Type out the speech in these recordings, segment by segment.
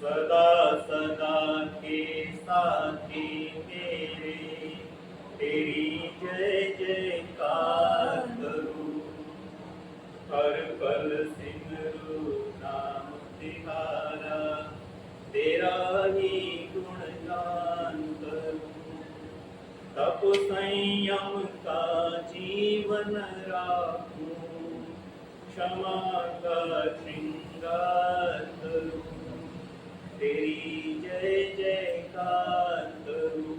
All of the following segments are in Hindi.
सदा सदा के साथी तेरे, तेरी जय जयकार करूं। हर पल सिमरू नाम तिहारा, तेरा ही गुणगान करूं। तप संयम का जीवन राखूं, क्षमा का श्रृंगार करूं। तेरी जय जयकार करूं,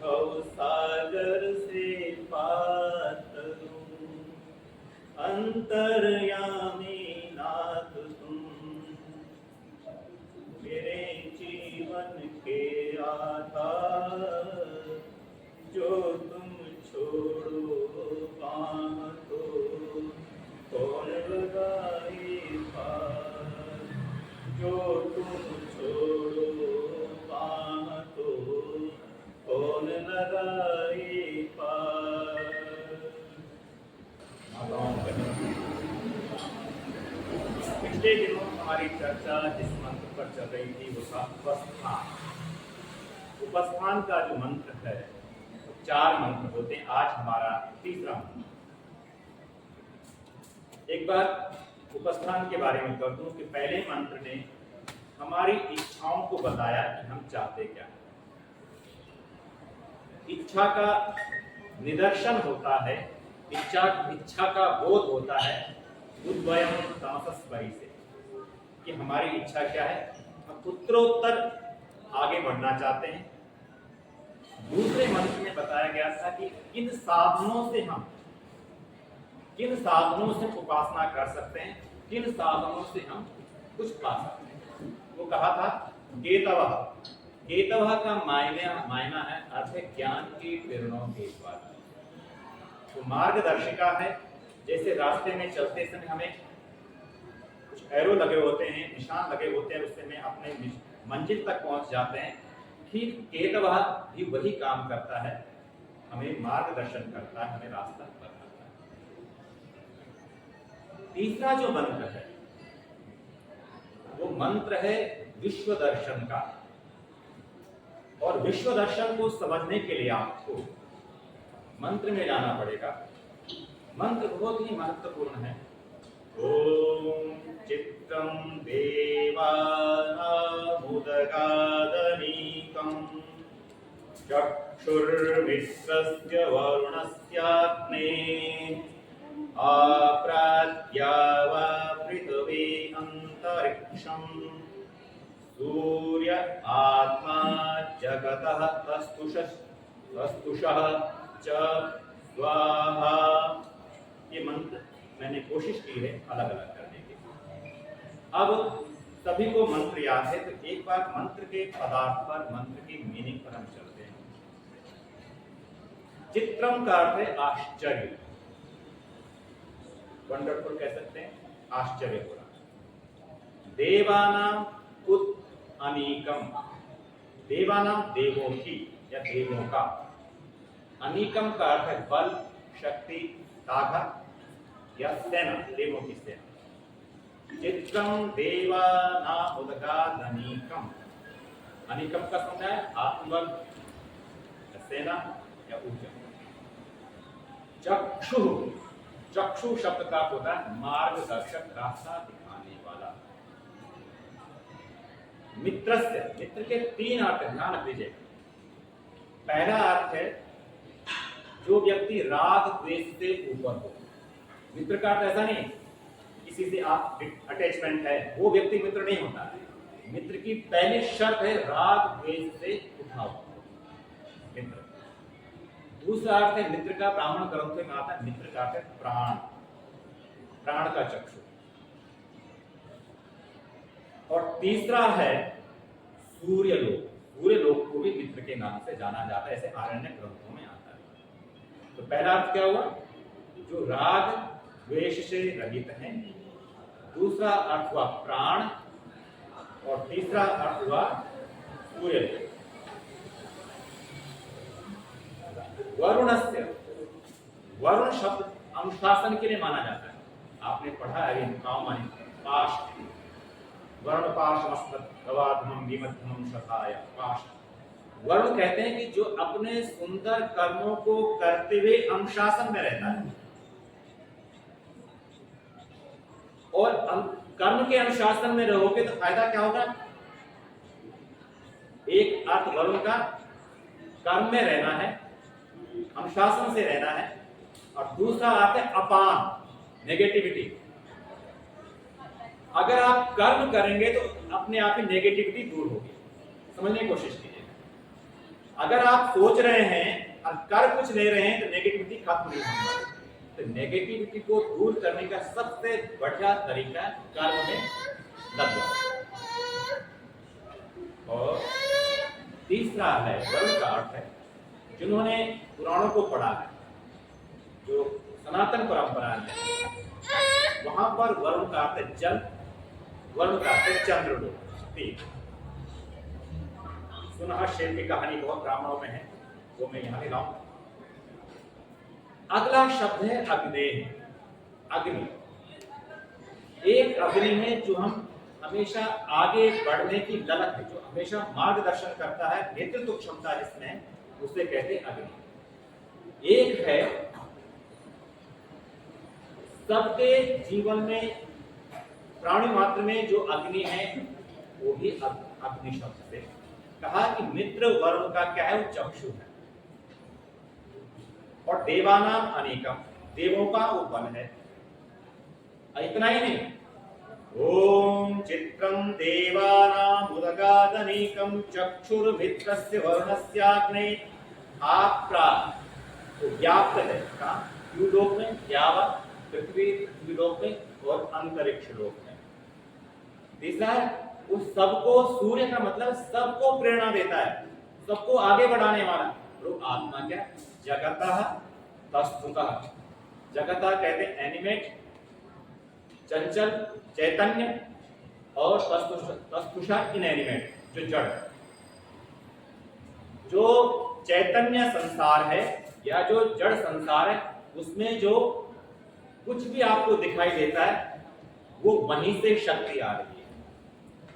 भव सागर से पार करूं। अंतर्यामी नाथ तुम, मेरे जीवन के आधार। जो तुम छोड़ो बाँह तो कौन लगाए पार। जो तुम छोड़ो बाँह तो कौन लगाए पार। पिछले दिनों हमारी चर्चा जिस मंत्र पर चल रही थी वो था उपस्थान। उपस्थान का जो मंत्र है वो 4 मंत्र होते हैं। आज हमारा तीसरा मंत्र। एक बार उपस्थान के बारे में कर दूं कि पहले मंत्र ने हमारी इच्छाओं को बताया कि हम चाहते क्या हैं। इच्छा का निदर्शन होता है, इच्छा का बोध होता है उद्वयम तामसस्परी से, कि हमारी इच्छा क्या है। हम उत्तरोत्तर आगे बढ़ना चाहते हैं। दूसरे मंत्र में बताया गया था कि किन साधनों से उपासना कर सकते हैं, किन साधनों से हम कुछ पा सकते हैं। वो कहा था केतवः। केतवः का मायना है अर्थ है ज्ञान की किरणों के द्वारा। तो मार्गदर्शिका है। जैसे रास्ते में चलते समय हमें कुछ एरो लगे होते हैं, निशान लगे होते हैं, उससे हमें अपने मंजिल तक पहुंच जाते हैं। ठीक केतवः भी वही काम करता है, हमें मार्गदर्शन करता है, हमें रास्ता बताता है। तीसरा जो मंत्र है वो मंत्र है विश्व दर्शन का। और विश्व दर्शन को समझने के लिए आपको मंत्र में जाना पड़ेगा। मंत्र बहुत ही महत्वपूर्ण है। ओम चित्रं देवानामुदगादनीकं, चक्षुर्मित्रस्य वरुणस्याग्ने, आप्राद्यावा पृथिवी अंतरिक्षं, सूर्य आत्मा जगतः तस्तुषः च स्वाहा। ये मंत्र मैंने कोशिश की है अलग अलग करने की। अब सभी को मंत्र याद है तो एक बार मंत्र के पदार्थ पर, मंत्र की मीनिंग पर हम चलते हैं। चित्रम का अर्थ है आश्चर्य, वंडरफुल कह सकते हैं, आश्चर्य हो रहा। देवानाम उत अनीकम, देवानाम देवों की या देवों का। अनीकम का अर्थ है बल, शक्ति, ताकत या सेना, देवों की सेना। चित्रम देवानामुदगादनीकम, अनीकम का समझा है आत्मबल, सेना या ऊर्जा। चक्षु, चक्षु शब्द का होता है मार्गदर्शक, रास्ता दिखाने वाला। मित्रस्य, मित्र के 3 अर्थ ध्यान दीजिए। पहला अर्थ है जो व्यक्ति राग द्वेष से ऊपर हो। मित्र का अर्थ ऐसा नहीं किसी से आप अटैचमेंट है, वो व्यक्ति मित्र नहीं होता है। मित्र की पहली शर्त है राग द्वेष से उठा हुआ मित्र। दूसरा अर्थ है मित्र का, ब्राह्मण ग्रंथों में आता है मित्र का अर्थ है प्राण, प्राण का चक्षु। और तीसरा है सूर्यलोक। सूर्यलोक को भी मित्र के नाम से जाना जाता है, ऐसे आरण्य ग्रंथों में आता है। तो पहला अर्थ क्या हुआ, जो राग द्वेष से रहित है। दूसरा अर्थ हुआ प्राण, और तीसरा अर्थ हुआ सूर्यलोक। वरुणस्य, वरुण शब्द अनुशासन के लिए माना जाता है। आपने पढ़ा है कामन पास्ट। वर्ण पाशमस्तवाधमं विमध्यमं शताय पाश। वर्ण कहते हैं कि जो अपने सुंदर कर्मों को करते हुए अनुशासन में रहता है, और कर्म के अनुशासन में रहोगे तो फायदा क्या होगा? एक अर्थ वर्ण का कर्म में रहना है, अनुशासन से रहना है, और दूसरा अर्थ है अपान, नेगेटिविटी। अगर आप कर्म करेंगे तो अपने आप ही नेगेटिविटी दूर होगी। समझने की कोशिश कीजिए। अगर आप सोच रहे हैं और कर कुछ ले रहे हैं तो नेगेटिविटी खत्म नहीं होगी। तो नेगेटिविटी को दूर करने का सबसे बढ़िया तरीका कर्म में लग जाओ। और तीसरा है वर्ण का अर्थ है, जिन्होंने पुराणों को पढ़ा है, जो सनातन परंपरा है, वहां पर वर्ण का अर्थ है जल, वर्ण का अर्थ है चंद्रलोक। ठीक, सुनह शेर की कहानी बहुत ब्राह्मणों में है, वो मैं यहां ले लाऊं। अगला शब्द है अग्नेय। अग्नि एक अग्नि है जो हम हमेशा आगे बढ़ने की ललक है, जो हमेशा मार्गदर्शन करता है, नेतृत्व क्षमता जिसमें, उसे कहते हैं अग्नि। एक है सबके जीवन में, प्राणी मात्र में जो अग्नि है वो भी अग्नि शब्द से कहा कि मित्र वर्ण का क्या है? वो चक्षु है। और देवानाम अनेकम, देवों का वो बल है। इतना ही नहीं, ओम चित्रम देवानाम उदगादनेकम चक्षुर्मित्रस्य वर्णस्याग्ने आप्रा, तो व्याप्त है का लोक में, यावा पृथ्वी लोक में और अंतरिक्ष लोक में। तीसरा है उस सबको, सूर्य का मतलब सबको प्रेरणा देता है, सबको आगे बढ़ाने वाला। तो आत्मा क्या? जगतः तस्थुतः। जगतः कहते हैं एनिमेट, चंचल, चैतन्य, और तस्थुषा इनएनिमेट, जो जड़। जो चैतन्य संसार है या जो जड़ संसार है, उसमें जो कुछ भी आपको दिखाई देता है वो वहीं से शक्ति आ रही है।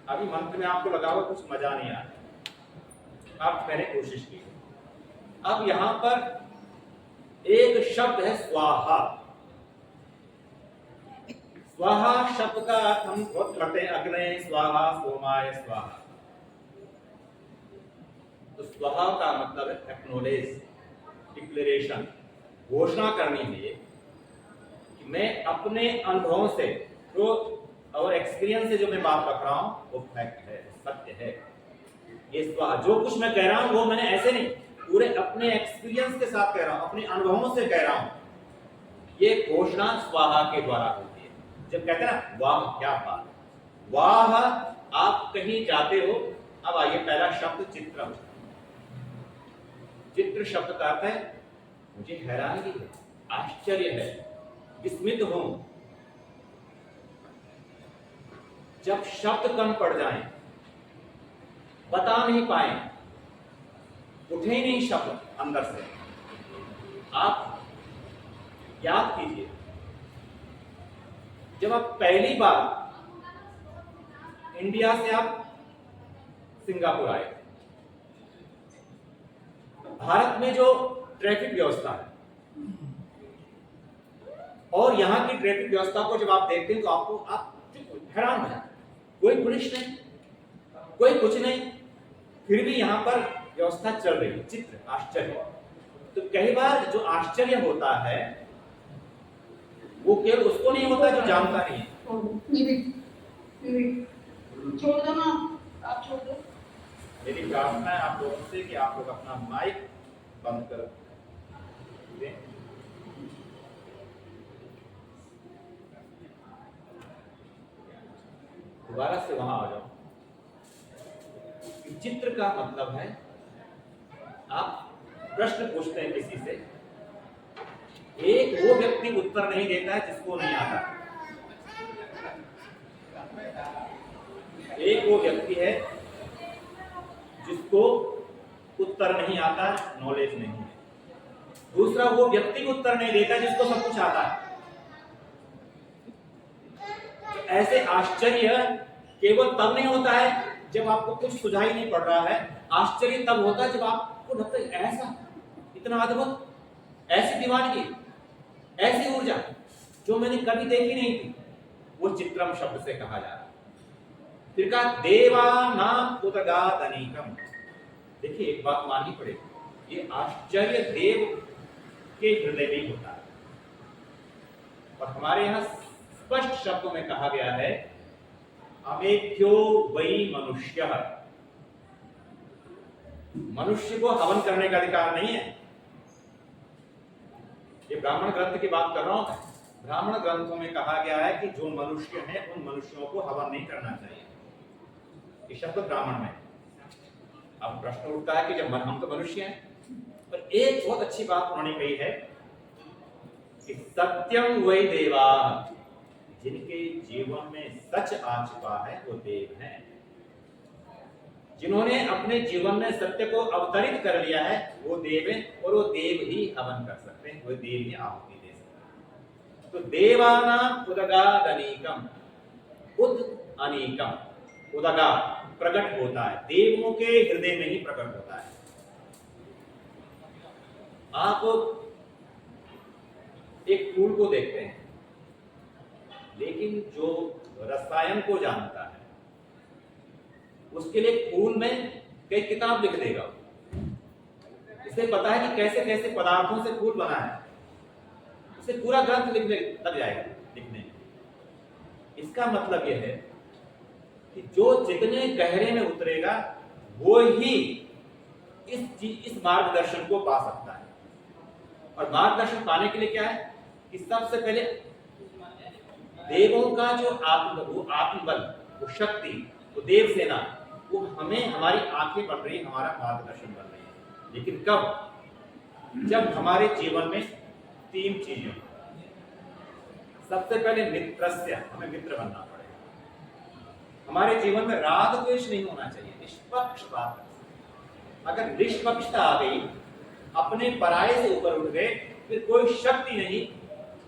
अभी मंत्र में आपको लगा हुआ कुछ मजा नहीं आ रहा, आप पहले कोशिश कीजिए। अब यहां पर एक शब्द है स्वाहा। स्वाहा शब्द का अर्थ हम बहुत करते हैं, अग्नये स्वाहा, सोमाय स्वाहा। तो स्वाहा का मतलब है एक्नॉलेज, डिक्लेरेशन, घोषणा करनी है कि मैं अपने अनुभवों से, जो और एक्सपीरियंस से जो मैं बात रख रहा हूं वो फैक्ट है, सत्य है। ये स्वाहा, जो कुछ मैं कह रहा हूं वो मैंने ऐसे नहीं, पूरे अपने एक्सपीरियंस के साथ कह रहा हूं, अपने अनुभवों से कह रहा हूं। ये घोषणा स्वाहा के द्वारा होती है। जब कहते हैं ना वाह क्या बात, वाह, आप कहीं जाते हो। अब आइए पहला शब्द चित्रम। चित्र शब्द का अर्थ है मुझे हैरानी है, आश्चर्य है, विस्मित हूं। जब शब्द कम पड़ जाएं, बता नहीं पाए, उठे ही नहीं शब्द अंदर से, आप याद कीजिए जब आप पहली बार इंडिया से आप सिंगापुर आए, भारत में जो ट्रैफिक व्यवस्था है और यहां की ट्रैफिक व्यवस्था को जब आप देखते हैं तो आपको आप हैरान हो जाते। कोई पुलिस नहीं, कोई कुछ नहीं, फिर भी यहां पर व्यवस्था चल रही है। चित्र, आश्चर्य। तो कई बार जो आश्चर्य होता है वो केवल उसको नहीं होता जो जानता नहीं है। छोड़ दो ना, आप छोड़ दो। मेरी प्रार्थना है आप लोगों से कि आप लोग अपना माइक बंद कर दें। दोबारा से वहां आ जाओ। चित्र का मतलब है आप प्रश्न पूछते हैं किसी से, एक वो व्यक्ति उत्तर नहीं देता है जिसको नहीं आता, एक वो व्यक्ति है जिसको उत्तर नहीं आता, नॉलेज नहीं है। दूसरा वो व्यक्ति उत्तर नहीं देता जिसको सब कुछ आता है। तो ऐसे आश्चर्य केवल तब नहीं होता है जब आपको कुछ सुझाई नहीं पड़ रहा है, आश्चर्य तब होता है जब आपको लगता है ऐसा, इतना अद्भुत, ऐसी दीवानगी, ऐसी ऊर्जा जो मैंने कभी देखी नहीं थी, वो चित्रम शब्द से कहा जा रहा है। फिर कहा देवानाम उदगात अनेकम। देखिए एक बात माननी पड़ेगी, ये आश्चर्य देव के हृदय में होता है। और हमारे यहाँ स्पष्ट शब्दों में कहा गया है अमेध्यो वही मनुष्य। मनुष्य को हवन करने का अधिकार नहीं है। ये ब्राह्मण ग्रंथ की बात कर रहा हूं मैं। ब्राह्मण ग्रंथों में कहा गया है कि जो मनुष्य हैं उन मनुष्यों को हवन नहीं करना चाहिए। ये शब्द ब्राह्मण में। अब प्रश्न उठता है कि जब हम तो मनुष्य हैं, पर एक बहुत अच्छी बात उन्होंने कही है कि सत्यम वही देवा, जिनके जीवन में सच आ चुका है वो देव हैं। जिन्होंने अपने जीवन में सत्य को अवतरित कर लिया है वो देव हैं, और वो देव ही हवन कर सकते हैं, वो देव ही आहुति दे सकते हैं। तो देवानाम उदगाद अनेकम, उद अनेकम, उदगा प्रकट होता है, देवों के हृदय में ही प्रकट होता है। आप एक फूल को देखते हैं, लेकिन जो रसायन को जानता है उसके लिए फूल में कई किताब लिख देगा। इसे पता है कि कैसे कैसे पदार्थों से फूल बना है, उसे पूरा ग्रंथ लिखने लग जाएगा लिखने में। इसका मतलब यह है कि जो जितने गहरे में उतरेगा वो ही इस मार्गदर्शन को पा सकता है। और मार्गदर्शन पाने के लिए क्या है कि सबसे पहले देवों का जो आत्मबल, वो शक्ति, वो देव सेना, वो हमें, हमारी आंखें बन रही है, हमारा मार्गदर्शन बन रही है। लेकिन कब? जब हमारे जीवन में तीन चीजें। सबसे पहले मित्रस्य, हमें मित्र बनना पड़ेगा। हमारे जीवन में राग द्वेष नहीं होना चाहिए, निष्पक्षपात। अगर निष्पक्षता आ गई, अपने पराये से ऊपर उठ गए, फिर कोई शक्ति नहीं,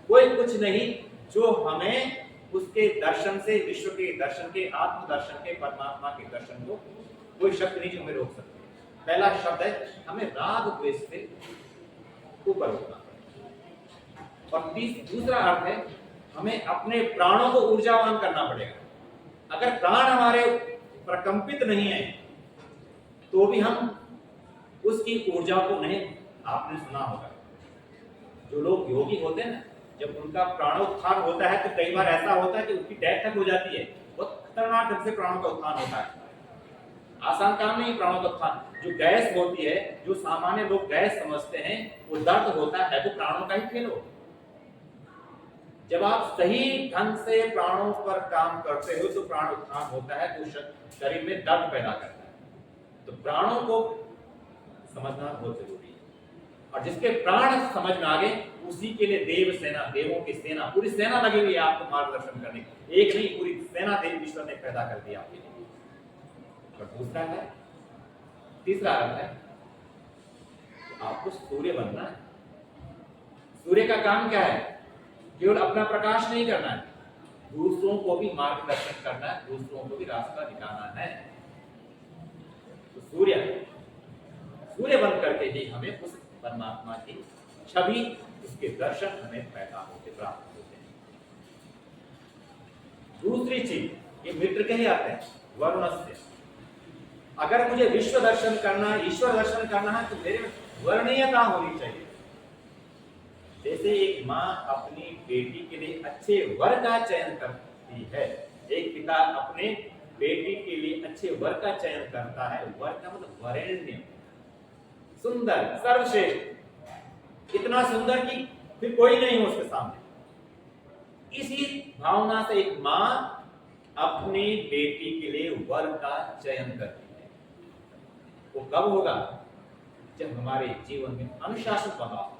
कोई कुछ नहीं जो हमें उसके दर्शन से, विश्व के दर्शन के, आत्म दर्शन के, परमात्मा के दर्शन को, कोई शक्ति नहीं जो हमें रोक सकती है। पहला शब्द है हमें राग द्वेष से ऊपर उठना। और दूसरा अर्थ है हमें अपने प्राणों को ऊर्जावान करना पड़ेगा। अगर प्राण हमारे प्रकंपित नहीं है तो भी हम उसकी ऊर्जा को नहीं, आपने सुना होगा जो लोग योगी होते हैं ना, जब उनका प्राणोत्थान होता है तो कई बार ऐसा होता है कि उनकी डेथ तक हो जाती है। बहुत खतरनाक ढंग से प्राणों का उत्थान होता है। आसान काम नहीं प्राणों का उत्थान। जो गैस होती है, जो सामान्य लोग गैस समझते हैं, वो दर्द होता है तो प्राणों का ही खेल हो। जब आप सही ढंग से प्राणों पर काम करते हो तो प्राण उत्थान होता है, तो शरीर में दर्द पैदा करता है। तो प्राणों को समझना बहुत जरूरी है। और जिसके प्राण समझ में आ गए उसी के लिए देव सेना, देवों की सेना, पूरी सेना लगी हुई है आपको मार्गदर्शन करने की। एक नहीं, पूरी सेना देव ईश्वर ने पैदा कर दिया आपके लिए। और दूसरा है, तीसरा अर्थ है आपको सूर्य बनना है। सूर्य का काम क्या है? केवल अपना प्रकाश नहीं करना है, दूसरों को भी मार्गदर्शन करना है, दूसरों को भी रास्ता दिखाना है। तो सूर्य बन करके ही हमें उस परमात्मा की छवि, उसके दर्शन हमें पैदा होते, प्राप्त होते हैं। दूसरी चीज, ये मित्र के ही आते हैं, वर्णस्य। अगर मुझे विश्व दर्शन करना है, ईश्वर दर्शन करना है, तो मेरे वर्णीयता होनी चाहिए। जैसे एक माँ अपनी बेटी के लिए अच्छे वर का चयन करती है, एक पिता अपने बेटी के लिए अच्छे वर का चयन करता है। वर का मतलब वरेण्य, सुंदर, सर्वश्रेष्ठ, इतना सुंदर कि फिर कोई नहीं हो उसके सामने। इसी भावना से एक माँ अपनी बेटी के लिए वर का चयन करती है। वो कब होगा? जब हमारे जीवन में अनुशासन बना हो।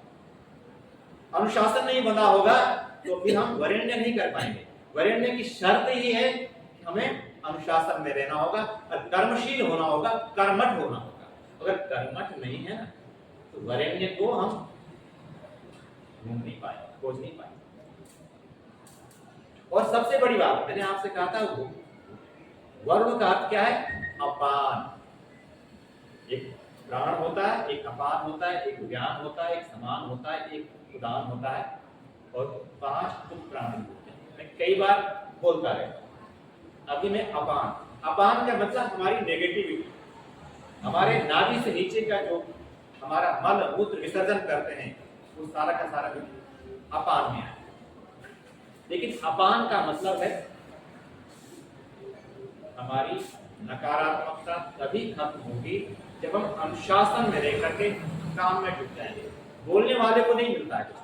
अनुशासन नहीं बना होगा तो फिर हम वरेण्य नहीं कर पाएंगे। वरेण्य की शर्त ही है कि हमें अनुशासन में रहना होगा और कर्मशील होना होगा, कर्मठ होना होगा। अगर कर्मठ नहीं है ना तो वरेण्य को हम ढूंढ नहीं पाएंगे, खोज नहीं पाएंगे। और सबसे बड़ी बात मैंने आपसे कहा था, वो वरुण का अर्थ क्या है? अपान। एक प्राण होता है, एक अपान होता है, एक ज्ञान होता है, एक समान होता है, एक उदान होता है, और 5 उप प्राणी होते हैं। मैं कई बार बोलता रहता। अभी मैं अपान, अपान का मतलब हमारी नेगेटिविटी, हमारे नाभि से नीचे का जो हमारा मल मूत्र विसर्जन करते हैं, वो सारा का सारा अपान में है। लेकिन अपान का मतलब है हमारी नकारात्मकता तभी खत्म होगी जब हम अनुशासन में रह करके काम में जुट जाएंगे। बोलने वाले को नहीं मिलता है कुछ,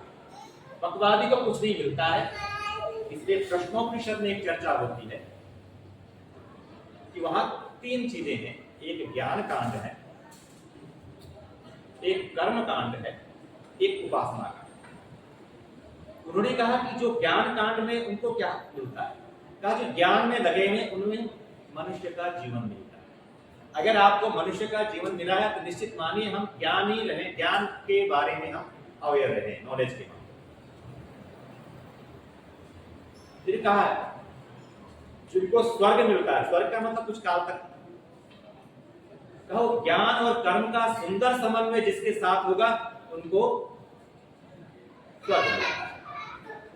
बकवादी को कुछ नहीं मिलता है। इसलिए प्रश्नोपनिषद में एक चर्चा होती है कि वहां 3 चीजें हैं, एक ज्ञान कांड है, एक कर्म कांड है, एक उपासना कांड। उन्होंने कहा कि जो ज्ञान कांड में उनको क्या मिलता है, कहा जो ज्ञान में लगे हैं उनमें मनुष्य का जीवन मिलता है। अगर आपको मनुष्य का जीवन मिला है तो निश्चित मानिए हम ज्ञान ही रहे, ज्ञान के बारे में हम अवेयर रहे, नॉलेज के बारे में। फिर कहा है जिनको स्वर्ग मिलता है, स्वर्ग का मतलब कुछ काल तक, कहो ज्ञान और कर्म का सुंदर समन्वय जिसके साथ होगा उनको स्वर्ग मिलता है।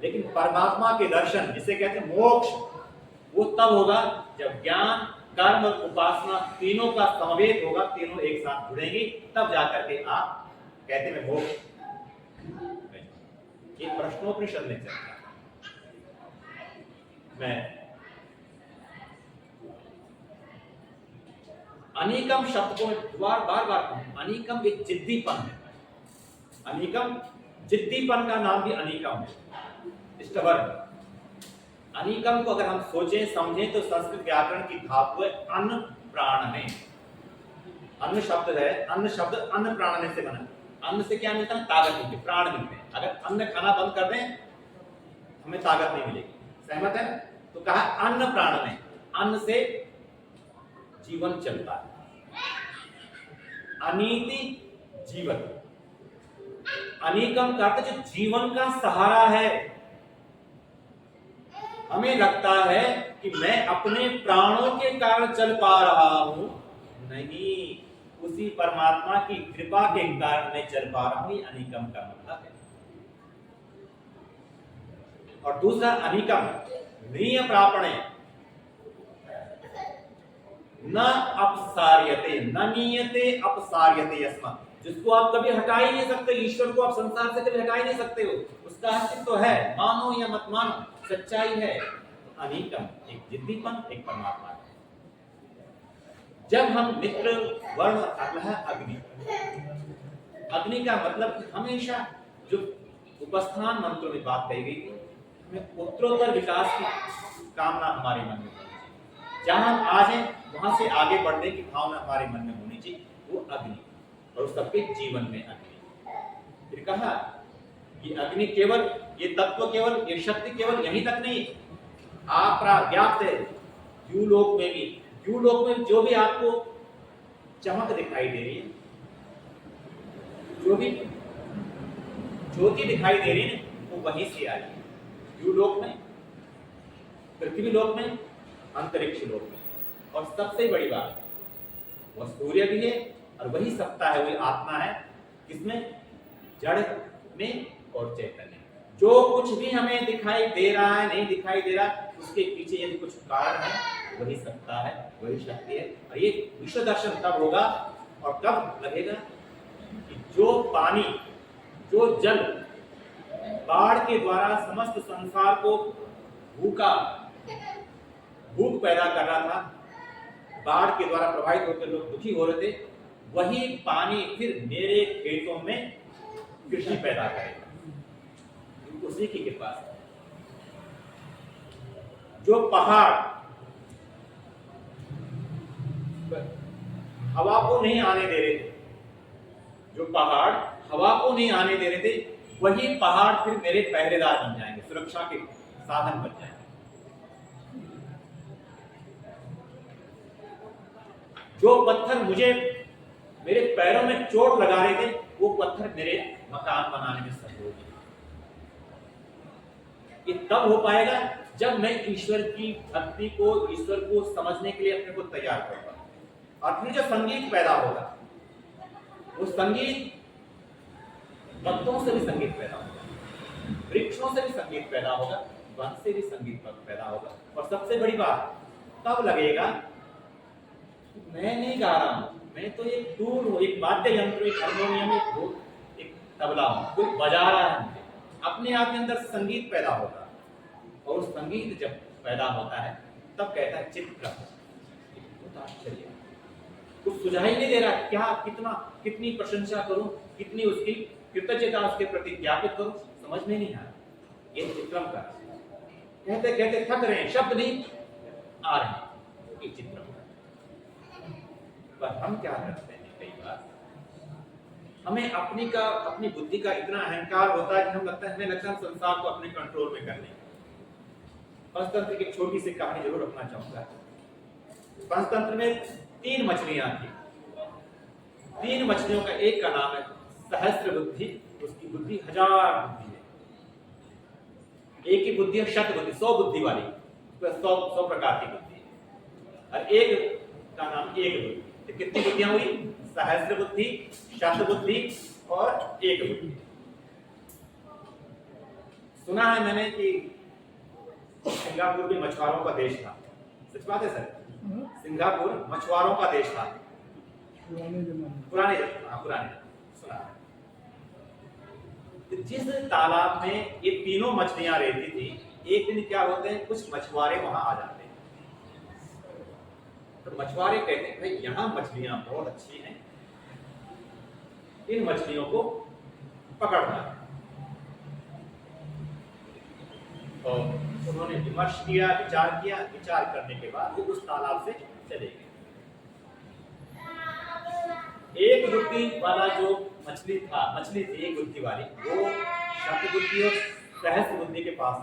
लेकिन परमात्मा के दर्शन जिसे कहते हैं मोक्ष, वो तब होगा जब ज्ञान कर्म और उपासना तीनों का समवेत होगा, तीनों एक साथ जुड़ेंगे, तब जाकर के आप कहते हैं मोक्ष। ये प्रश्नोपनिषद में चलता है। मैं अनीकम शब्द को बार बार कहूं। अनीकम एक जिद्दीपन है। अनीकम जिद्दीपन का नाम भी अनीकम है, स्टबर्न। अनीकम को अगर हम सोचें समझें तो संस्कृत व्याकरण की धातु है अन्न प्राणने। अन्न शब्द है, अन्न शब्द अन्न प्राणने से बना। अन्न से क्या मिलता है? ताकत मिलती है, प्राण मिलते हैं। अगर अन्न खाना बंद कर दें हमें ताकत नहीं मिलेगी। सहमत है? तो कहा अन्न प्राणने, अन्न से जीवन चलता है। अनीति जीवन, अनीकम का अर्थ जो जीवन का सहारा है। हमें लगता है कि मैं अपने प्राणों के कारण चल पा रहा हूं, नहीं, उसी परमात्मा की कृपा के कारण मैं चल पा रहा हूं। ये अनीकम का मतलब है। और दूसरा अनीकम नीय प्रापणे, न अपसार्यते, न नीयते अपसार्यते यस्मात्, जिसको आप कभी हटा ही नहीं सकते। ईश्वर को आप संसार से कभी हटा ही नहीं सकते हो, उसका अस्तित्व तो है, मानो या मत मानो, सच्चाई है। अनीकम एक जिद्दीपन, एक परमात्मा है। जब हम मित्र वर्ण अग्नि, अग्नि का मतलब हमेशा जो उपस्थान मंत्रों में बात कही गई थी, हमें उत्तरोत्तर विकास की कामना हमारे मन में होनी चाहिए। जहां हम आज हैं वहां से आगे बढ़ने की भावना हमारे मन में होनी चाहिए, वो अग्नि, और सबके जीवन में अग्नि। फिर कहा कि अग्नि केवल ये तत्व, केवल ये शक्ति केवल यहीं तक नहीं, आप व्याप्त है द्यूलोक में भी। द्यूलोक में जो भी आपको चमक दिखाई दे रही है, जो भी ज्योति दिखाई दे रही है, वो वहीं से आ रही है। द्यूलोक में, पृथ्वी लोक में, अंतरिक्ष लोक में। और सबसे बड़ी बात, वह सूर्य भी है और वही सत्ता है, वही आत्मा है। किसमें? जड़ में और चैतन्य। जो कुछ भी हमें दिखाई दे रहा है, नहीं दिखाई दे रहा, उसके पीछे यदि कुछ कारण है, वही सत्ता है, वही शक्ति है। और ये विश्व दर्शन तब होगा और कब लगेगा कि जो पानी, जो जल बाढ़ के द्वारा समस्त संसार को भूख पैदा कर रहा था, बाढ़ के द्वारा प्रभावित होकर लोग दुखी हो रहे थे, वही पानी फिर मेरे खेतों में कृषि पैदा करेगा, उसी की कृपा से। जो पहाड़ हवा को नहीं आने दे रहे थे, जो पहाड़ हवा को नहीं आने दे रहे थे, वही पहाड़ फिर मेरे पहरेदार बन जाएंगे, सुरक्षा के साधन बन जाएंगे। जो पत्थर मुझे मेरे पैरों में चोट लगा रहे थे, वो पत्थर मेरे मकान बनाने में सहयोगी। ये तब हो पाएगा जब मैं ईश्वर की भक्ति को, ईश्वर को समझने के लिए अपने को तैयार करूंगा, और फिर जो संगीत पैदा होगा, वो संगीत पत्तों से भी संगीत पैदा होगा, वृक्षों से भी संगीत पैदा होगा, वन से भी संगीत पैदा होगा। और सबसे बड़ी बात तब लगेगा मैं नहीं गा रहा हूं, मैं तो एक टूल हूं, एक वाद्य यंत्र, एक हारमोनियम, एक तबला हूं, कोई बजा रहा है मुझे। अपने आप के अंदर संगीत पैदा होगा, और संगीत जब पैदा होता है तब कहता है चित्त बहुत आश्चर्य, कुछ सुझाई नहीं दे रहा, क्या कितनी प्रशंसा करूं, कितनी उसकी कृतज्ञता उसके प्रति ज्ञापित करूं, समझ में नहीं आ रहा। ये चित्रम का कहते कहते थक रहे हैं, शब्द नहीं आ रहे हैं, ये चित्रम। पर हम क्या करते हैं, कई बार हमें अपनी बुद्धि का इतना अहंकार होता है कि हमें लगता है संसार को अपने कंट्रोल में कर लेंगे। पंचतंत्र की छोटी सी कहानी जरूर रखना चाहूंगा। पंचतंत्र में 3 मछलियां थी। 3 मछलियों का एक का नाम है सहस्त्र बुद्धि, उसकी बुद्धि 1000 बुद्धि है। एक की बुद्धि है शत बुद्धि, 100 बुद्धि वाली, 100 प्रकार की बुद्धि है। और एक का नाम एक बुद्धि। तो कितनी बुद्धियां हुई? सहस्त्र बुद्धि, शत बुद्धि और एक बुद्धि। सुना है मैंने कि सिंगापुर भी मछुआरों का देश था, सच बात है सर? सिंगापुर मछुआरों का देश था पुराने सुना। तो जिस तालाब में ये तीनों मछलियां रहती थी, एक दिन क्या होते हैं, कुछ मछुआरे वहां आ जाते हैं। तो मछुआरे कहते हैं भाई यहाँ मछलियां बहुत अच्छी हैं, इन मछलियों को पकड़ना है। तो उन्होंने विमर्श किया, विचार करने के बाद वो उस तालाब से चले गए। एक बुद्धि वाला जो मछली थी, एक बुद्धि वाली, वो शत बुद्धि और सहस्त्र बुद्धि के पास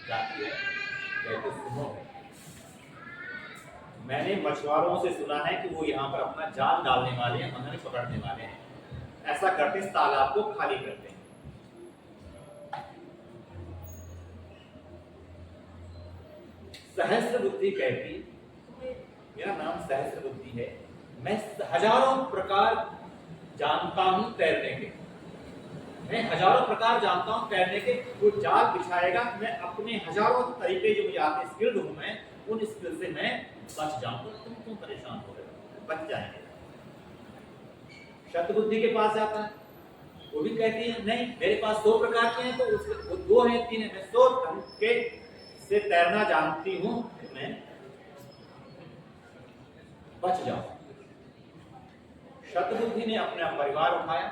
जाती है, कहते सुनो मैंने मछुआरों से सुना है कि वो यहाँ पर अपना जाल डालने वाले हैं, हमें पकड़ने वाले हैं, ऐसा करते इस तालाब को खाली करते हैं। सहस्त्र बुद्धि कहती मेरा नाम सहस्त्र बुद्धि है, मैं हजारों प्रकार जानता हूं तैरने के, मैं हजारों प्रकार जानता हूं तैरने के। वो जाल बिछाएगा, मैं अपने हजारों तरीके जो मुझे आते स्किल्ड हूं, मैं उन स्किल से मैं बच जाऊंगा। तुम क्यों परेशान हो रहे हो? बच जाएंगे। शत बुद्धि के पास जाता है, वो भी कहती है नहीं मेरे पास 100 प्रकार के हैं, तो उसके 2 हैं 3 हैं, मैं 100 ढंग के से तैरना जानती हूं, मैं बच जाऊं। शतबुद्धि ने अपना परिवार उठाया,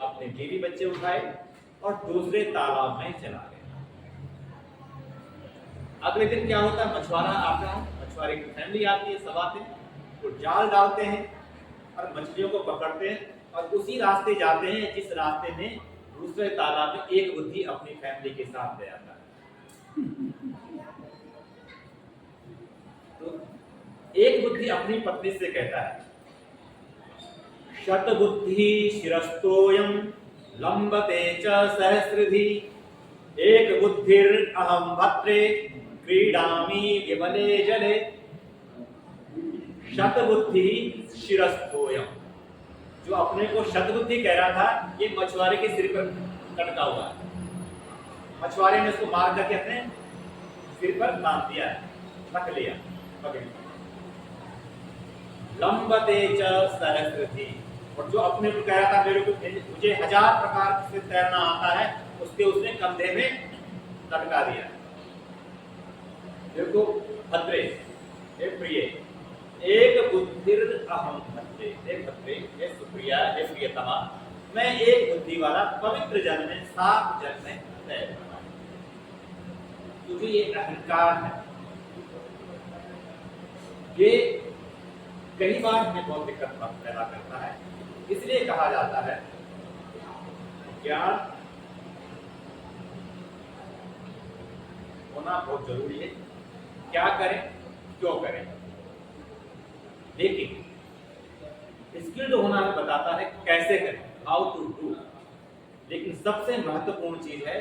अपने बीवी बच्चे उठाए और दूसरे तालाब में चला गया। अगले दिन क्या होता है, मछुआरा आता है, मछुआरे की फैमिली आती है, सब आते हैं, वो जाल डालते हैं और मछलियों को पकड़ते हैं और उसी रास्ते जाते हैं जिस रास्ते में दूसरे तालाब में एक बुद्धि अपनी फैमिली के साथ गया था। तो एक बुद्धि अपनी पत्नी से कहता है शत बुद्धि शिरस्तोयम लंबते च सहस्रधि, एक बुद्धिर अहम भद्रे क्रीडामी विमले जले। शत बुद्धि शिरस्तोयम, जो अपने को शत बुद्धि कह रहा था, ये मछुआरे के सिर पर लटका हुआ है। मछुआरे ने उसको मार करके अपने सिर पर बांध दिया है, रख लिया, पकड़। लंबते च सहस्रधि, और जो अपने को कह रहा था मुझे 1000 प्रकार से तैरना आता है, उसके उसने कंधे में लटका दिया। देखो भद्रे, हे प्रिय, एक बुद्धिर अहम भद्रे, हे भद्रे, हे सुप्रिया, हे प्रियतमा, मैं एक बुद्धि वाला पवित्र जल में, साफ जल में तैर रहा हूं। क्योंकि ये अहंकार है, ये कई बार हमें बहुत दिक्कत पैदा करता है। इसलिए कहा जाता है ज्ञान होना बहुत जरूरी है। क्या करें, क्यों करें, लेकिन स्किल्ड होना हमें बताता है कैसे करें, हाउ टू डू। लेकिन सबसे महत्वपूर्ण चीज है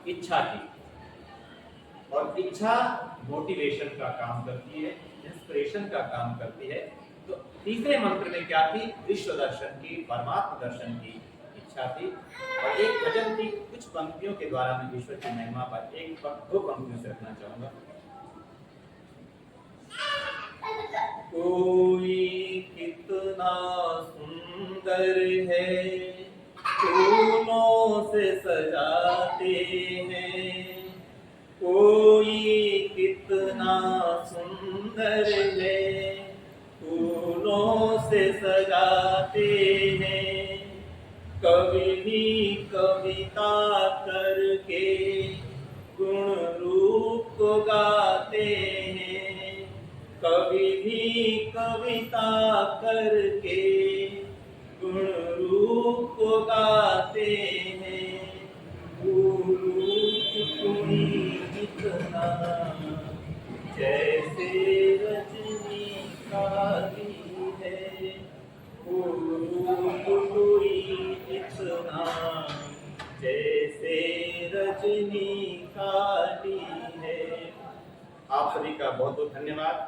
इच्छा की। और इच्छा मोटिवेशन का काम करती है, इंस्पिरेशन का काम करती है। तो तीसरे मंत्र में क्या थी? विश्व दर्शन की, परमात्मा दर्शन की इच्छा थी। और एक भजन की कुछ पंक्तियों के द्वारा मैं ईश्वर की महिमा पर दो पंक्तियों से रखना चाहूंगा। कोई कितना सुंदर है, फूलों से सजाते हैं। कोई कितना सुंदर है, फूलों से सजाते हैं। कवि भी कविता करके गुण रूप को गाते हैं। कवि भी कविता करके गुण रूप को गाते हैं। रूप कोई इतना जैसे रजनी काली है। रूप कोई इतना जैसे रजनी काली है। आप सभी का बहुत बहुत धन्यवाद।